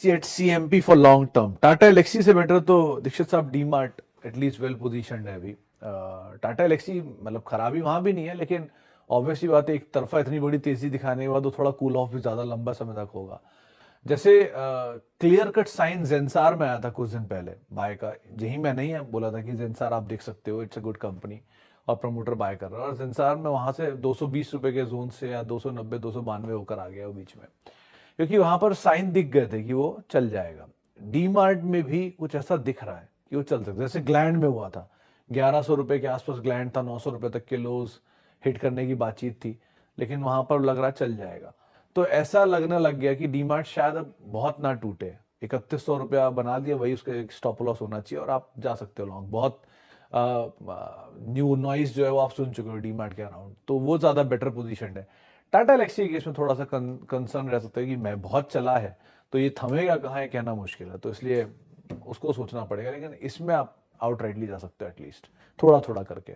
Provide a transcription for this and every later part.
Elxsi at CMP for long term. Tata Elxsi से better तो दीक्षित साहब डीमार्ट एटलीस्ट वेल पोजीशनड है अभी। टाटा एलेक्सी मतलब खराबी वहां भी नहीं है, लेकिन ऑब्वियसली बात है एक तरफा इतनी बड़ी तेजी दिखाने के बाद वो थोड़ा कूल ऑफ भी ज्यादा लंबा समय तक होगा। जैसे क्लियर कट साइन जेंसार में आया था कुछ दिन पहले बाय का, यही मैं नहीं है बोला था कि जेंसार आप देख सकते हो, इट्स अ गुड कंपनी और प्रमोटर बाय कर रहा है, और जेंसार में वहां से 220 रुपए के जोन से या 290 292 होकर आ गया वो बीच में, क्योंकि वहां पर साइन दिख गए थे कि वो चल जाएगा। डी मार्ट में भी कुछ ऐसा दिख रहा है कि वो चल सकता है, जैसे ग्लैंड में हुआ था 1100 रुपए के आसपास ग्लैंड था, 900 रुपए तक के लोज हिट करने की बातचीत थी, लेकिन वहां पर लग रहा चल जाएगा। तो ऐसा लगने लग गया कि डीमार्ट शायद अब बहुत ना टूटे, 3100 रुपया बना दिया, वही उसका एक स्टॉप लॉस होना चाहिए और आप जा सकते हो लॉन्ग। बहुत न्यू नॉइज जो है वो आप सुन चुके हो डीमार्ट के अराउंड, तो वो ज्यादा बेटर पोजीशन है। टाटा एलेक्सी के केस में थोड़ा सा कंसर्न रह सकता है कि मैं बहुत चला है तो ये थमेगा कहाँ है कहना मुश्किल है, तो इसलिए उसको सोचना पड़ेगा, लेकिन इसमें आप आउटराइटली जा सकते हो एटलीस्ट थोड़ा थोड़ा करके।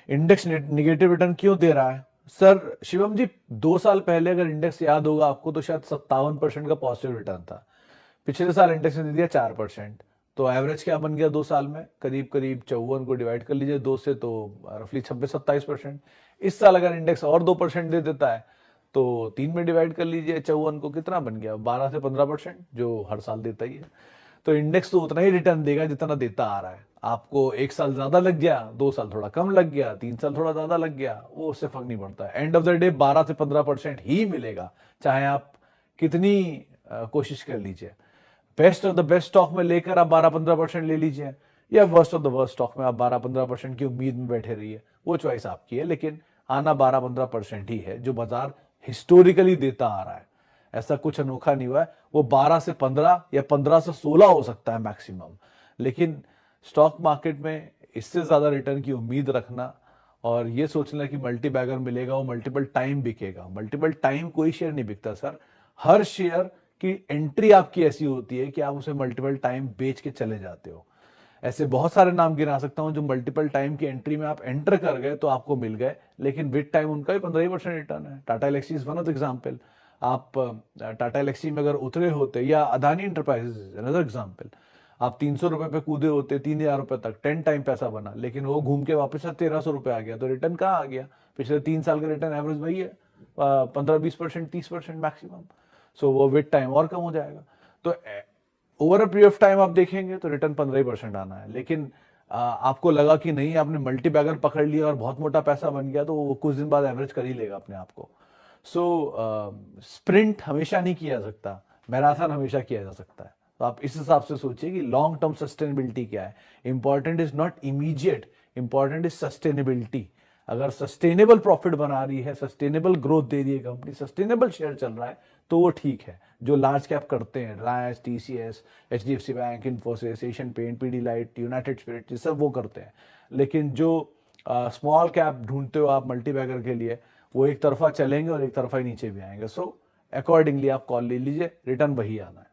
इंडेक्स निगेटिव रिटर्न क्यों दे रहा है सर? शिवम जी 2 साल पहले अगर इंडेक्स याद होगा आपको तो शायद 57% का पॉजिटिव रिटर्न था। पिछले साल इंडेक्स ने दे दिया 4%, तो एवरेज क्या बन गया 2 साल में? करीब करीब 54 को डिवाइड कर लीजिए 2 से तो रफली 26-27%। इस साल अगर इंडेक्स और 2% दे देता है तो 3 में डिवाइड कर लीजिए 54 को, कितना बन गया? 12 से 15%, जो हर साल देता ही है। तो इंडेक्स तो उतना ही रिटर्न देगा जितना देता आ रहा है। आपको 1 साल ज्यादा लग गया, 2 साल थोड़ा कम लग गया, 3 साल थोड़ा ज्यादा लग गया, वो उससे फर्क नहीं पड़ता। एंड ऑफ द डे 12 से 15% ही मिलेगा, चाहे आप कितनी कोशिश कर लीजिए। Best of the best stock में लेकर आप 12-15% ले लीजिए, या worst of the worst stock में आप 12-15% की उम्मीद में बैठे रहिए, वो चॉइस आपकी है, लेकिन आना 12-15% ही है जो बाजार हिस्टोरिकली देता आ रहा है। ऐसा कुछ अनोखा नहीं हुआ है। वो 12 से 15 या 15 से 16 हो सकता है मैक्सिमम, लेकिन स्टॉक मार्केट में इससे ज्यादा रिटर्न की उम्मीद रखना और ये सोचना कि मल्टी बैगर मिलेगा, वो मल्टीपल टाइम बिकेगा, मल्टीपल टाइम कोई शेयर नहीं बिकता सर। हर शेयर की एंट्री आपकी ऐसी होती है कि आप उसे मल्टीपल टाइम बेच के चले जाते हो। ऐसे बहुत सारे नाम गिना सकता हूं जो मल्टीपल टाइम की एंट्री में आप एंटर कर गए तो आपको मिल गए, लेकिन विद टाइम उनका भी 15% रिटर्न है। Tata Elxsi is one of the example. आप टाटा एलेक्सी में अगर उतरे होते, या अदानी इंटरप्राइजेज अनदर एग्जाम्पल, आप 300 रुपए पे कूदे होते 3000 रुपए तक, 10 टाइम पैसा बना, लेकिन वो घूम के वापस 1300 रुपए आ गया, तो रिटर्न कहाँ आ गया? पिछले 3 साल का रिटर्न एवरेज वही है, 15-20%, 30% मैक्सिमम। सो वो विद टाइम और कम हो जाएगा। तो over a period of time आप देखेंगे तो रिटर्न 15% आना है, लेकिन आपको लगा कि नहीं आपने मल्टी बैगर पकड़ लिया और बहुत मोटा पैसा बन गया, तो वो कुछ दिन बाद एवरेज कर ही लेगा अपने आप को। सो स्प्रिंट हमेशा नहीं किया जा सकता, मैराथन हमेशा किया जा सकता है। तो आप इस हिसाब से सोचिए कि लॉन्ग टर्म सस्टेनेबिलिटी क्या है। Important is not immediate, important is sustainability. अगर सस्टेनेबल प्रॉफिट बना रही है, सस्टेनेबल ग्रोथ दे रही है कंपनी, सस्टेनेबल शेयर चल रहा है, तो वो ठीक है। जो लार्ज कैप करते हैं, रिलायंस, टीसीएस, एचडीएफसी बैंक, इन्फोसिस, एशियन पेंट, पीडीलाइट, यूनाइटेड स्पिरिट, ये सब वो करते हैं। लेकिन जो स्मॉल कैप ढूंढते हो आप मल्टी बैगर के लिए, वो एक तरफा चलेंगे और एक तरफा ही नीचे भी आएंगे। सो अकॉर्डिंगली आप कॉल ले लीजिए, रिटर्न वही आना है।